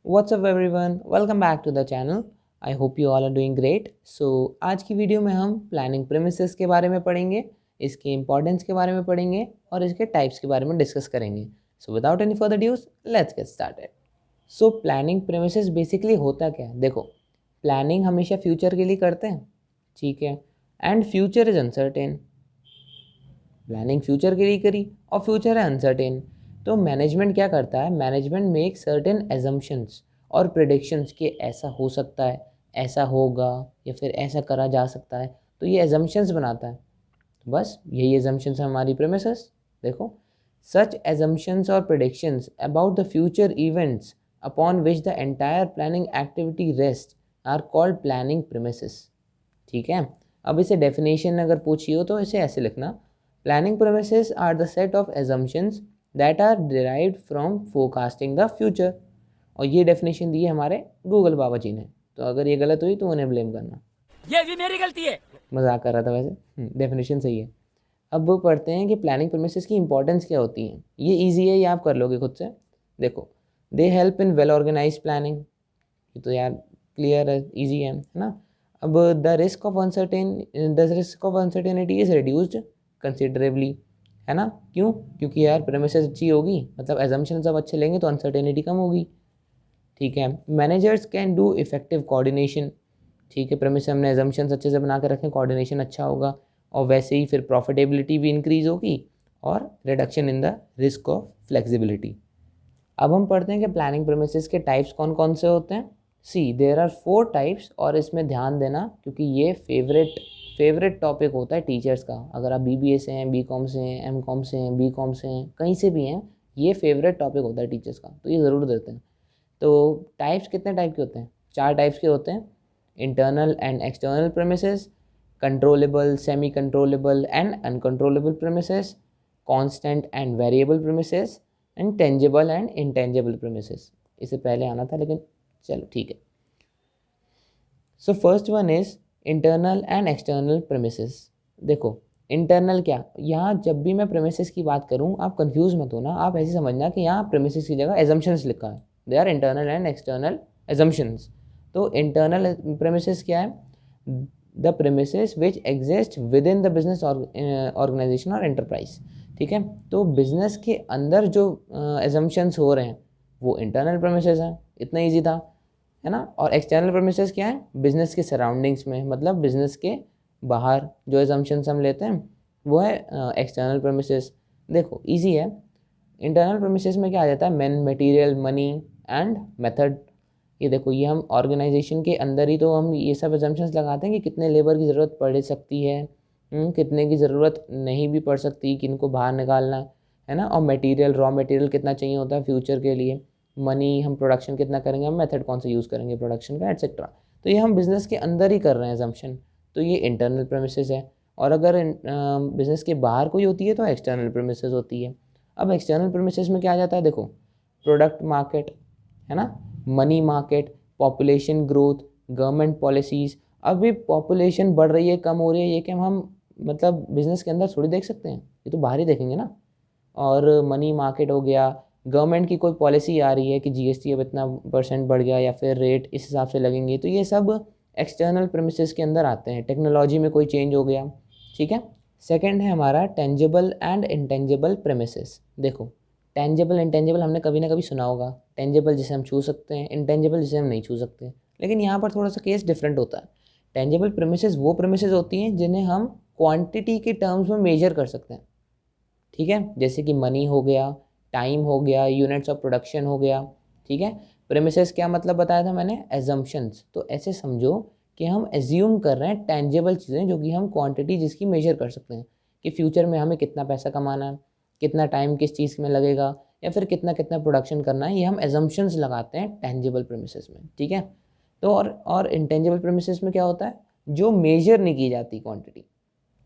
What's up everyone? Welcome back to the channel. I hope you all are doing great. So आज की video में हम planning premises के बारे में पढ़ेंगे, इसके इम्पोर्टेंस के बारे में पढ़ेंगे और इसके टाइप्स के बारे में डिस्कस करेंगे. So without any further dues let's get started. So planning premises basically होता क्या है? देखो, प्लानिंग हमेशा फ्यूचर के लिए करते हैं, ठीक है, and future is uncertain. Planning future के लिए करी और फ्यूचर है अनसर्टेन. तो मैनेजमेंट क्या करता है? मैनेजमेंट मेक सर्टेन एजम्पशंस और प्रिडिक्शंस कि ऐसा हो सकता है, ऐसा होगा या फिर ऐसा करा जा सकता है. तो ये एजम्पशंस बनाता है. तो बस यही एजम्पशंस है हमारी प्रेमिसेस. देखो, सच एजम्पशंस और predictions about the future events upon which the entire planning activity rest are called planning premises. ठीक है. अब इसे डेफिनेशन अगर पूछी हो तो इसे ऐसे लिखना: planning premises are the set of assumptions that are derived from forecasting the future. और ये डेफिनेशन दी है हमारे गूगल बाबा जी ने. तो अगर ये गलत हुई तो उन्हें ब्लेम करना, ये भी मेरी गलती है। मजाक कर रहा था वैसे. डेफिनेशन सही है. अब वो पढ़ते हैं कि प्लानिंग प्रेमिसेस की इंपॉर्टेंस क्या होती है. ये ईजी है, ये आप कर लोगे खुद से. देखो, they help in well organise planning. ये तो यार क्लियर है, ईजी है ना. अब the risk of uncertainty is reduced considerably, है ना. क्यों? क्योंकि यार प्रेमिसेस अच्छी होगी, मतलब एजम्पशन सब अच्छे लेंगे तो अनसर्टेनिटी कम होगी. ठीक है. Managers can do effective coordination. ठीक है, प्रेमिस हमने एजम्पशंस अच्छे से बना कर रखें, कोऑर्डिनेशन अच्छा होगा और वैसे ही फिर प्रॉफिटेबिलिटी भी इंक्रीज होगी और reduction in the risk of flexibility. अब हम पढ़ते हैं कि प्लानिंग प्रेमिसेस के टाइप्स कौन कौन से होते हैं. सी देयर आर 4 टाइप्स. और इसमें ध्यान देना क्योंकि ये फेवरेट टॉपिक होता है टीचर्स का. अगर आप बीबीए से हैं, बीकॉम से हैं, एमकॉम से हैं, बीकॉम से हैं, कहीं से भी हैं, ये फेवरेट टॉपिक होता है टीचर्स का, तो ये ज़रूर देते हैं. तो टाइप्स कितने टाइप के होते हैं? 4 टाइप्स के होते हैं: internal and external premises, controllable, semi controllable and uncontrollable premises, constant and variable premises and tangible and intangible premises. इसे पहले आना था लेकिन चलो ठीक है. So first one is internal and external premises. देखो, इंटरनल क्या, यहाँ जब भी मैं प्रेमिसेस की बात करूँ आप कंफ्यूज मत होना. आप ऐसे समझना कि यहाँ प्रेमिसेस की जगह एजम्पशंस लिखा है. They are internal and external assumptions. तो इंटरनल प्रेमिसेस क्या है? The premises which exist within the business organisation और एंटरप्राइज. ठीक है. तो बिजनेस के अंदर जो एजम्पशंस हो रहे हैं वो इंटरनल प्रेमिसेस हैं. इतना ईजी था, है ना. और एक्सटर्नल प्रेमिसेस क्या है? बिजनेस के सराउंडिंग्स में, मतलब बिजनेस के बाहर जो एजम्पशंस हम लेते हैं वो है एक्सटर्नल प्रेमिसेस. देखो इजी है. इंटरनल प्रेमिसेस में क्या आ जाता है? Man, material, money and method. ये देखो, ये हम ऑर्गेनाइजेशन के अंदर ही तो हम ये सब एजम्पशंस लगाते हैं कि कितने लेबर की ज़रूरत पड़ सकती है, कितने की ज़रूरत नहीं भी पड़ सकती, किनको बाहर निकालना है ना. और मटेरियल, रॉ मटेरियल कितना चाहिए होता है फ्यूचर के लिए. मनी, हम प्रोडक्शन कितना करेंगे, हम मेथड कौन सा यूज़ करेंगे प्रोडक्शन का, एट्सेट्रा. तो ये हम बिज़नेस के अंदर ही कर रहे हैं एजम्पशन. तो ये इंटरनल प्रेमिसेस है. और अगर बिज़नेस के बाहर कोई होती है तो एक्सटर्नल प्रेमिसेस होती है. अब एक्सटर्नल प्रेमिसेस में क्या आ जाता है? देखो, प्रोडक्ट मार्केट, है ना, money market, population growth, government policies. अभी पॉपुलेशन बढ़ रही है, कम हो रही है, ये क्या हम मतलब बिज़नेस के अंदर थोड़ी देख सकते हैं, ये तो बाहर ही देखेंगे ना. और मनी मार्केट हो गया, गवर्नमेंट की कोई पॉलिसी आ रही है कि जीएसटी अब इतना % बढ़ गया या फिर रेट इस हिसाब से लगेंगे, तो ये सब एक्सटर्नल प्रेमिसेस के अंदर आते हैं. टेक्नोलॉजी में कोई चेंज हो गया. ठीक है. सेकंड है हमारा टेंजिबल एंड इंटेंजिबल प्रेमिसेस. देखो, टेंजिबल इंटेंजिबल हमने कभी ना कभी सुना होगा. टेंजिबल जिसे हम छू सकते हैं, इंटेंजिबल जिसे हम नहीं छू सकते. लेकिन यहाँ पर थोड़ा सा केस डिफरेंट होता है. टेंजिबल प्रेमिसेस वो प्रेमिसेस होती हैं जिन्हें हम क्वांटिटी के टर्म्स में मेजर कर सकते हैं. ठीक है. जैसे कि मनी हो गया, टाइम हो गया, यूनिट्स ऑफ प्रोडक्शन हो गया. ठीक है. प्रेमिसेस क्या मतलब बताया था मैंने? एजम्पशंस. तो ऐसे समझो कि हम एज्यूम कर रहे हैं टेंजिबल चीज़ें जो कि हम क्वांटिटी जिसकी मेजर कर सकते हैं कि फ्यूचर में हमें कितना पैसा कमाना है, कितना टाइम किस चीज़ में लगेगा या फिर कितना कितना प्रोडक्शन करना है. ये हम एजम्पशंस लगाते हैं टेंजिबल प्रेमिसेस में. ठीक है. तो और इंटेंजिबल प्रेमिसेस में क्या होता है? जो मेजर नहीं की जाती क्वांटिटी.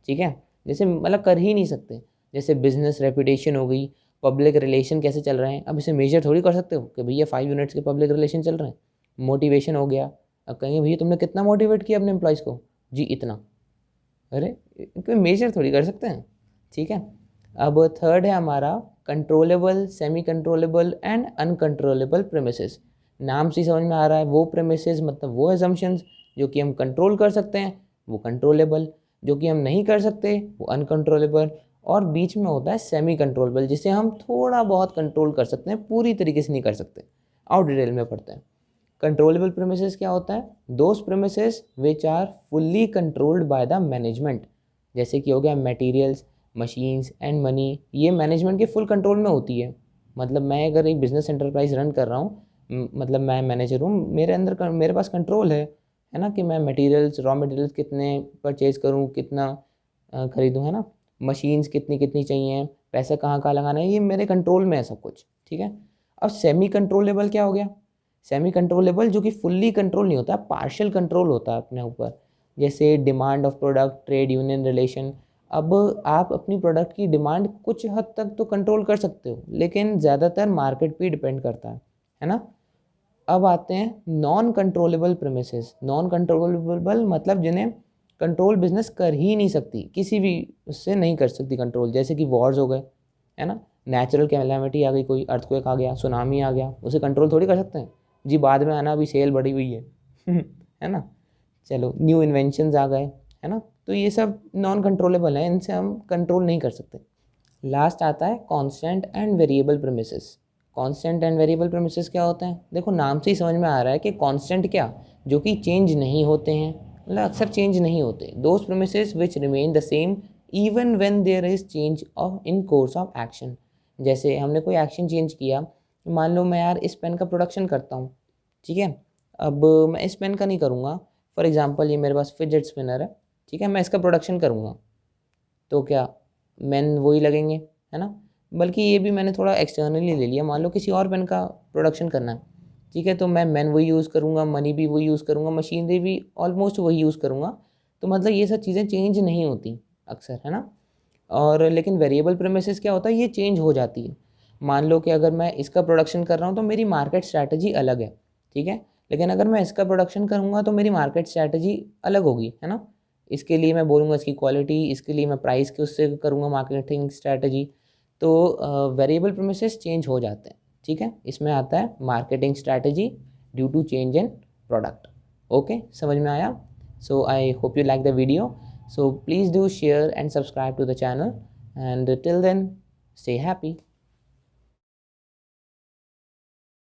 ठीक है. जैसे मतलब कर ही नहीं सकते. जैसे बिजनेस रेपुटेशन हो गई, पब्लिक रिलेशन कैसे चल रहे हैं, अब इसे मेजर थोड़ी कर सकते हो कि भैया 5 यूनिट्स के पब्लिक रिलेशन चल रहे हैं. मोटिवेशन हो गया, अब कहेंगे भैया तुमने कितना मोटिवेट किया अपने एम्प्लॉयज़ को, जी इतना. अरे, कोई मेजर थोड़ी कर सकते हैं. ठीक है. अब थर्ड है हमारा controllable, semi controllable and uncontrollable premises. नाम से ही समझ में आ रहा है, वो प्रेमिसेस मतलब वो एजम्पशंस जो कि हम कंट्रोल कर सकते हैं वो कंट्रोलेबल, जो कि हम नहीं कर सकते वो अनकंट्रोलेबल, और बीच में होता है सेमी कंट्रोलेबल जिसे हम थोड़ा बहुत कंट्रोल कर सकते हैं, पूरी तरीके से नहीं कर सकते। और डिटेल में पढ़ते हैं। कंट्रोलेबल प्रेमिसेस क्या होता है? Those premises which are fully controlled by the management, जैसे कि हो गया मटेरियल्स, मशीन्स एंड मनी, ये मैनेजमेंट के फुल कंट्रोल में होती है। मतलब मैं अगर एक बिजनेस एंटरप्राइज रन कर रहा हूँ, मतलब मैं मैनेजर हूँ, मेरे अंदर मेरे पास कंट्रोल है ना, कि मैं मटेरियल्स, रॉ मटेरियल्स कितने परचेज करूँ, कितना खरीदूँ, है ना, मशीन्स कितनी कितनी चाहिए, पैसा कहाँ कहाँ लगाना है, ये मेरे कंट्रोल में है सब कुछ, ठीक है। अब सेमी कंट्रोलेबल क्या हो गया? सेमी कंट्रोलेबल जो कि फुल्ली कंट्रोल नहीं होता, पार्शियल कंट्रोल होता है अपने ऊपर, जैसे demand of product, trade union relation. अब आप अपनी प्रोडक्ट की डिमांड कुछ हद तक तो कंट्रोल कर सकते हो, लेकिन ज़्यादातर मार्केट पे डिपेंड करता है ना। अब आते हैं non controllable premises. Non controllable मतलब जिन्हें कंट्रोल बिजनेस कर ही नहीं सकती, किसी भी उससे नहीं कर सकती कंट्रोल, जैसे कि वॉर्स हो गए, है ना, नेचुरल कैलामिटी आ गई, कोई अर्थक्वेक आ गया, सुनामी आ गया, उसे कंट्रोल थोड़ी कर सकते हैं जी, बाद में आना, अभी सेल बढ़ी हुई है है ना। चलो न्यू इन्वेंशंस आ गए, है ना, तो ये सब नॉन कंट्रोलेबल है, इनसे हम कंट्रोल नहीं कर सकते। लास्ट आता है constant and variable premises. Constant and variable premises क्या होते हैं? देखो नाम से ही समझ में आ रहा है कि कांस्टेंट क्या, जो कि चेंज नहीं होते हैं, मतलब अक्सर चेंज नहीं होते। Those premises which remain the same even when there is change of in course of action. जैसे हमने कोई एक्शन चेंज किया, मान लो मैं यार इस पेन का प्रोडक्शन करता हूँ, ठीक है, अब मैं इस पेन का नहीं करूँगा, फॉर एग्जांपल ये मेरे पास फिजेट स्पिनर है, ठीक है, मैं इसका प्रोडक्शन करूँगा, तो क्या मैन वही लगेंगे, है ना। बल्कि ये भी मैंने थोड़ा एक्सटर्नली ले लिया, मान लो किसी और पेन का प्रोडक्शन करना है, ठीक है, तो मैं मैन वही यूज़ करूँगा, मनी भी वही यूज़ करूँगा, मशीनरी भी ऑलमोस्ट वही यूज़ करूँगा। तो मतलब ये सब चीज़ें चेंज नहीं होती अक्सर, है ना। और लेकिन वेरिएबल प्रेमिसेस क्या होता है, ये चेंज हो जाती है। मान लो कि अगर मैं इसका प्रोडक्शन कर रहा हूँ तो मेरी मार्केट स्ट्रैटेजी अलग है, ठीक है, लेकिन अगर मैं इसका प्रोडक्शन करूँगा तो मेरी मार्केट स्ट्रैटेजी अलग होगी, है ना। इसके लिए मैं बोलूँगा इसकी क्वालिटी, इसके लिए मैं प्राइस के उससे करूँगा मार्केटिंग स्ट्रैटेजी। तो वेरिएबल प्रेमिसेस चेंज हो जाते हैं, ठीक है। इसमें आता है marketing strategy due to change in product. Okay, समझ में आया? So I hope you like the video. So please do share and subscribe to the channel, and till then, stay happy.